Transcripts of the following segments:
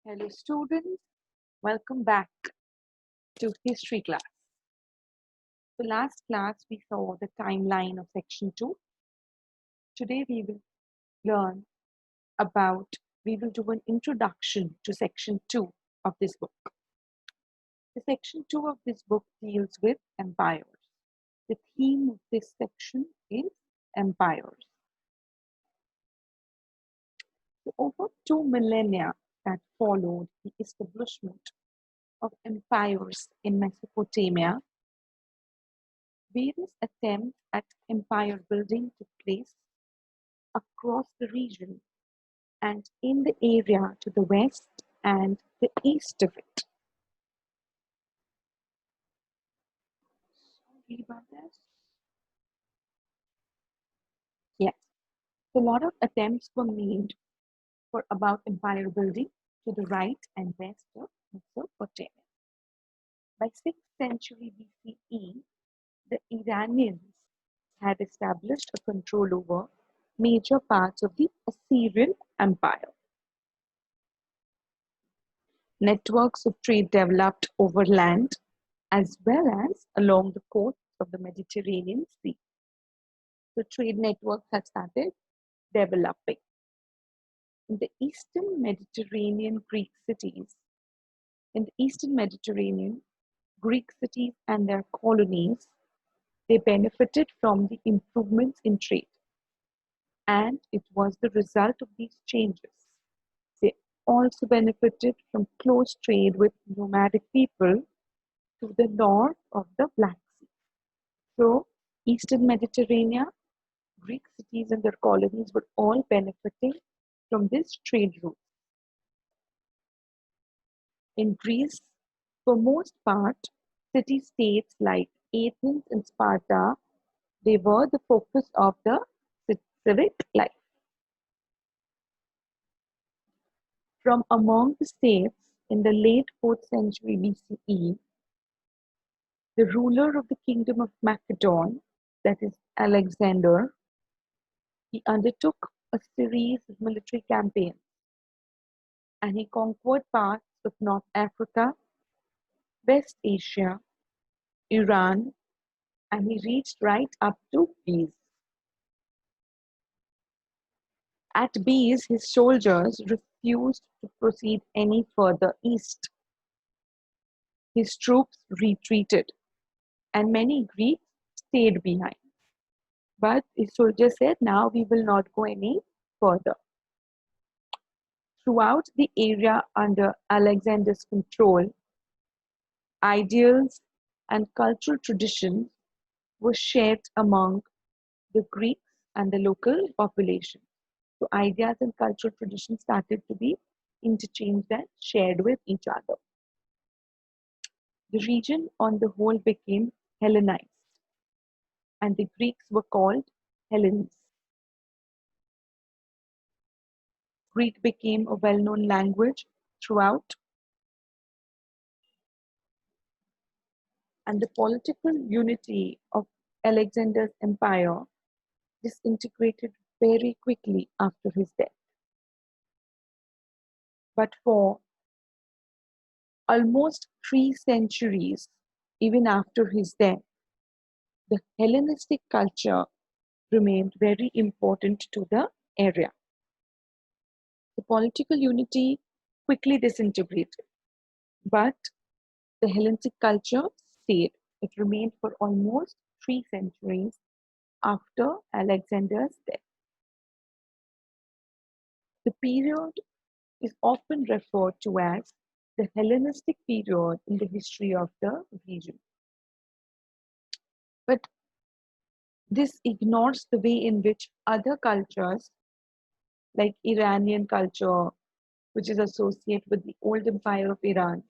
Hello students, welcome back to history class. The last class we saw the timeline of section 2. Today learn about, we will do an introduction to section 2 of this book. The section 2 of this book deals with empires. The theme of this section is empires. So over 2 millennia that followed the establishment of empires in Mesopotamia, various attempts at empire building took place across the region and in the area to the west and the east of it. Sorry about that. Yes, so a lot of attempts were made for about empire building to the right and west of Mesopotamia. By 6th century BCE, the Iranians had established a control over major parts of the Assyrian Empire. Networks of trade developed over land as well as along the coasts of the Mediterranean Sea. So trade networks had started developing. In the Eastern Mediterranean Greek cities and their colonies, they benefited from the improvements in trade. And it was the result of these changes. They also benefited from close trade with nomadic people to the north of the Black Sea. So, Eastern Mediterranean, Greek cities and their colonies were all benefiting from this trade route. In Greece, for most part, city-states like Athens and Sparta, they were the focus of the civic life. From among the states in the late 4th century BCE, the ruler of the kingdom of Macedon, that is Alexander, he undertook a series of military campaigns and he conquered parts of North Africa, West Asia, Iran, and he reached right up to Beas. At Beas, his soldiers refused to proceed any further east. His troops retreated and many Greeks stayed behind. But his soldiers said, now we will not go any further. Throughout the area under Alexander's control, ideals and cultural traditions were shared among the Greeks and the local population. So ideas and cultural traditions started to be interchanged and shared with each other. The region on the whole became Hellenized, and the Greeks were called Hellenes. Greek became a well-known language throughout, and the political unity of Alexander's empire disintegrated very quickly after his death. But for almost 3 centuries, even after his death, the Hellenistic culture remained very important to the area. The political unity quickly disintegrated, but the Hellenistic culture stayed. It remained for almost 3 centuries after Alexander's death. The period is often referred to as the Hellenistic period in the history of the region. But this ignores the way in which other cultures, like Iranian culture, which is associated with the old empire of Iran,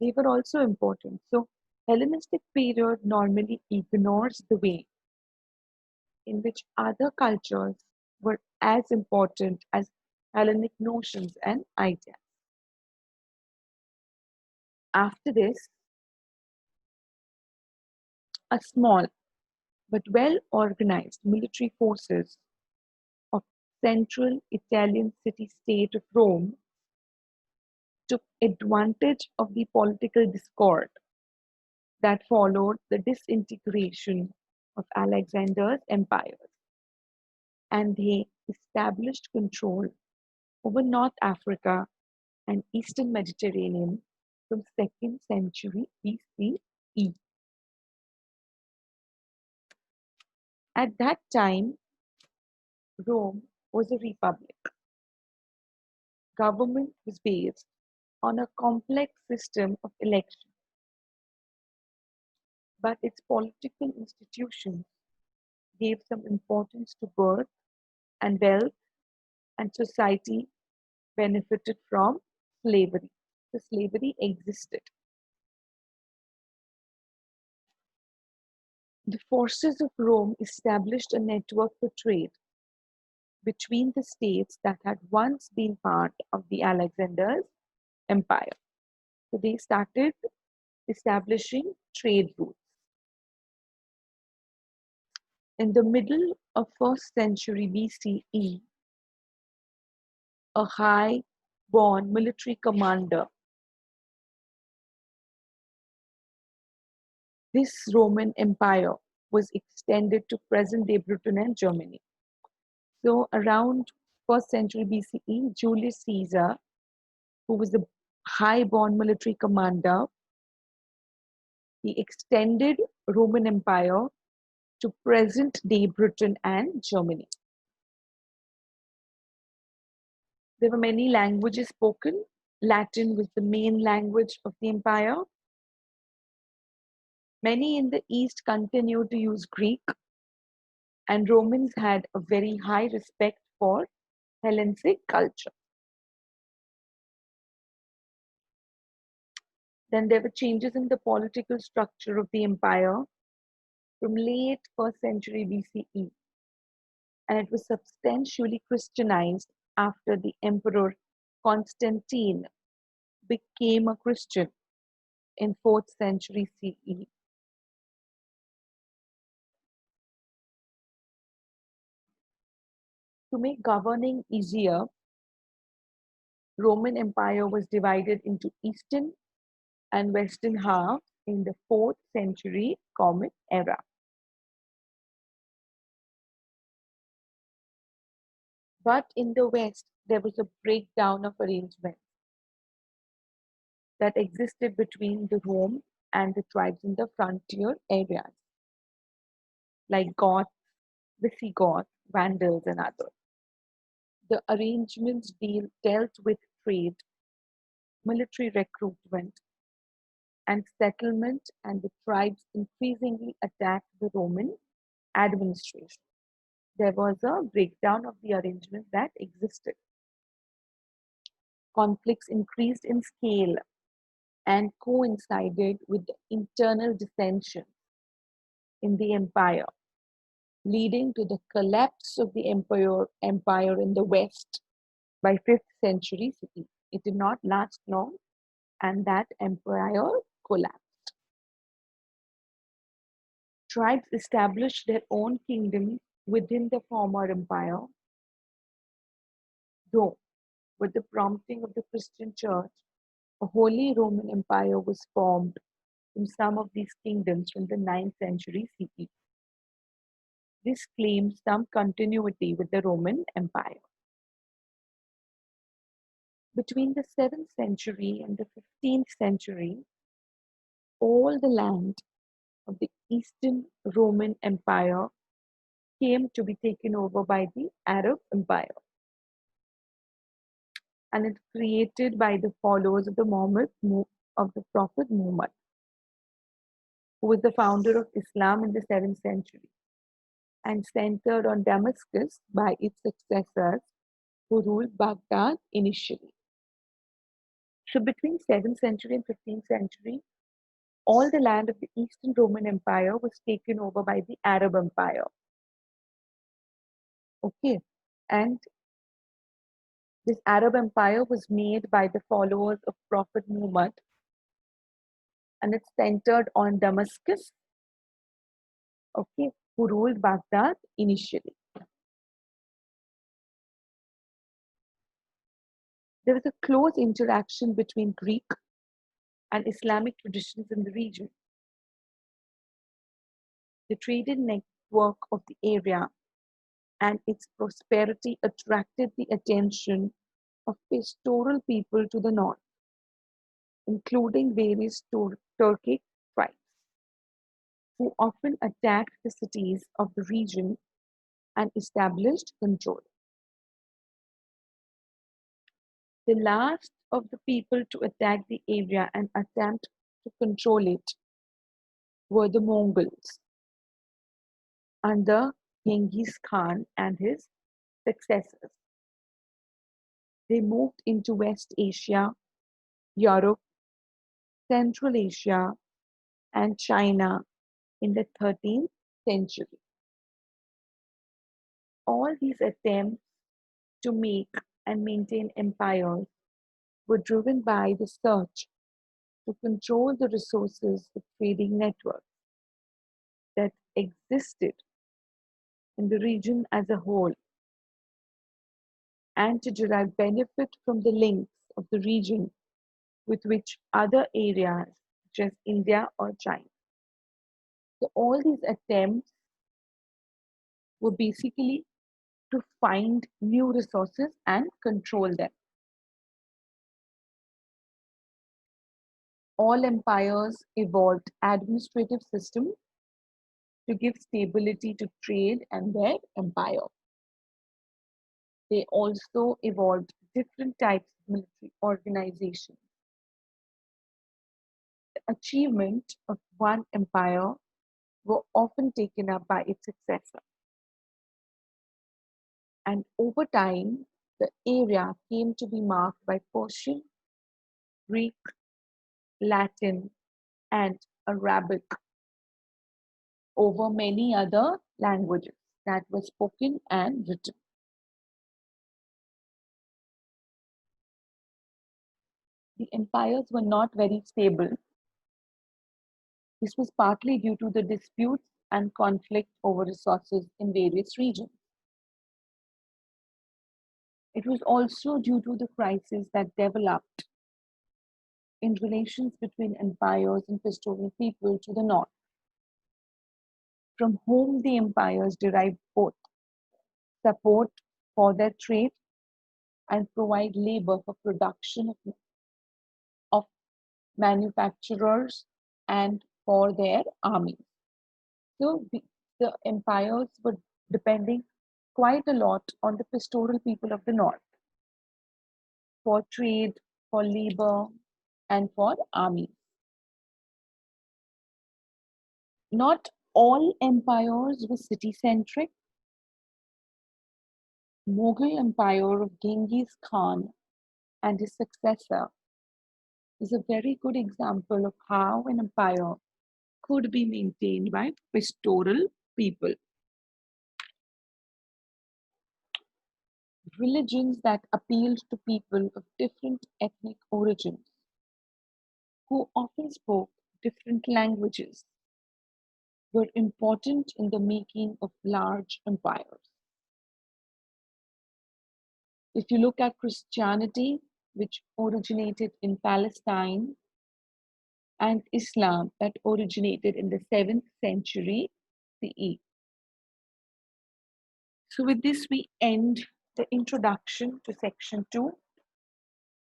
they were also important. So Hellenistic period normally ignores the way in which other cultures were as important as Hellenic notions and ideas. After this, a small but well-organized military forces of central Italian city-state of Rome took advantage of the political discord that followed the disintegration of Alexander's empires, and they established control over North Africa and Eastern Mediterranean from 2nd century BCE. At that time, Rome was a republic. Government was based on a complex system of elections, but its political institutions gave some importance to birth and wealth, and society benefited from slavery. So slavery existed. The forces of Rome established a network for trade between the states that had once been part of the Alexander's empire. So they started establishing trade routes. In the middle of 1st century BCE, a high-born military commander, this Roman Empire was extended to present-day Britain and Germany. So around 1st century BCE, Julius Caesar, who was a high-born military commander, he extended Roman Empire to present-day Britain and Germany. There were many languages spoken. Latin was the main language of the empire. Many in the East continued to use Greek, and Romans had a very high respect for Hellenistic culture. Then there were changes in the political structure of the empire from late 1st century BCE, and it was substantially Christianized after the Emperor Constantine became a Christian in 4th century CE. To make governing easier, Roman Empire was divided into eastern and western half in the 4th century Common Era. But in the west, there was a breakdown of arrangements that existed between the Rome and the tribes in the frontier areas, like Goths, Visigoths, Vandals, and others. The arrangements dealt with trade, military recruitment, and settlement, and the tribes increasingly attacked the Roman administration. There was a breakdown of the arrangement that existed. Conflicts increased in scale and coincided with the internal dissension in the empire, leading to the collapse of the empire in the West by 5th century CE. It did not last long, and that empire collapsed. Tribes established their own kingdoms within the former empire, though, with the prompting of the Christian Church, a Holy Roman Empire was formed from some of these kingdoms from the 9th century CE. This claims some continuity with the Roman Empire. Between the 7th century and the 15th century, all the land of the Eastern Roman Empire came to be taken over by the Arab Empire, and it's created by the followers of the Prophet Muhammad, who was the founder of Islam in the 7th century, and centered on Damascus by its successors who ruled Baghdad initially. So between 7th century and 15th century, all the land of the Eastern Roman Empire was taken over by the Arab Empire. Okay, and this Arab Empire was made by the followers of Prophet Muhammad, and it's centered on Damascus, okay, who ruled Baghdad initially. There was a close interaction between Greek and Islamic traditions in the region. The trading network of the area and its prosperity attracted the attention of pastoral people to the north, including various Turkic tribes, who often attacked the cities of the region and established control. The last of the people to attack the area and attempt to control it were the Mongols under Genghis Khan and his successors. They moved into West Asia, Europe, Central Asia, and China in the 13th century. All these attempts to make and maintain empires were driven by the search to control the resources of trading networks that existed in the region as a whole and to derive benefit from the links of the region with which other areas such as India or China. So all these attempts were basically to find new resources and control them. All empires evolved administrative systems to give stability to trade and their empire. They also evolved different types of military organization. The achievement of one empire were often taken up by its successor. And over time, the area came to be marked by Persian, Greek, Latin, and Arabic over many other languages that were spoken and written. The empires were not very stable. This was partly due to the disputes and conflict over resources in various regions. It was also due to the crisis that developed in relations between empires and pastoral people to the north, from whom the empires derived both support for their trade and provide labor for production of manufacturers and for their armies. So the empires were depending quite a lot on the pastoral people of the north for trade, for labor, and for armies. Not all empires were city-centric. Mughal Empire of Genghis Khan and his successor is a very good example of how an empire could be maintained by pastoral people. Religions that appealed to people of different ethnic origins who often spoke different languages were important in the making of large empires. If you look at Christianity, which originated in Palestine, and Islam that originated in the 7th century CE. So with this, we end the introduction to section 2.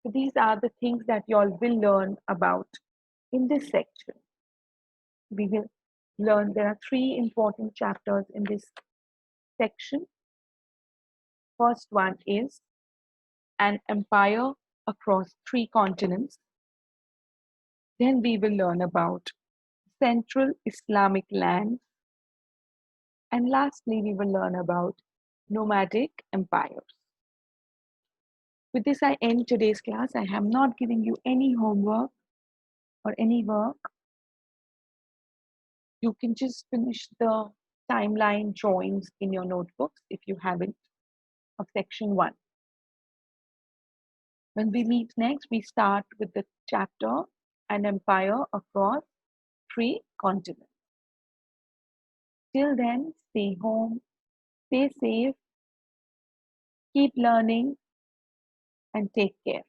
So these are the things that you all will learn about in this section. We will learn there are 3 important chapters in this section. First one is an empire across 3 continents. Then we will learn about Central Islamic lands. And lastly, we will learn about nomadic empires. With this, I end today's class. I am not giving you any homework or any work. You can just finish the timeline drawings in your notebooks if you haven't of section 1. When we meet next, we start with the chapter An Empire Across 3 Continents. Till then, stay home, stay safe, keep learning, and take care.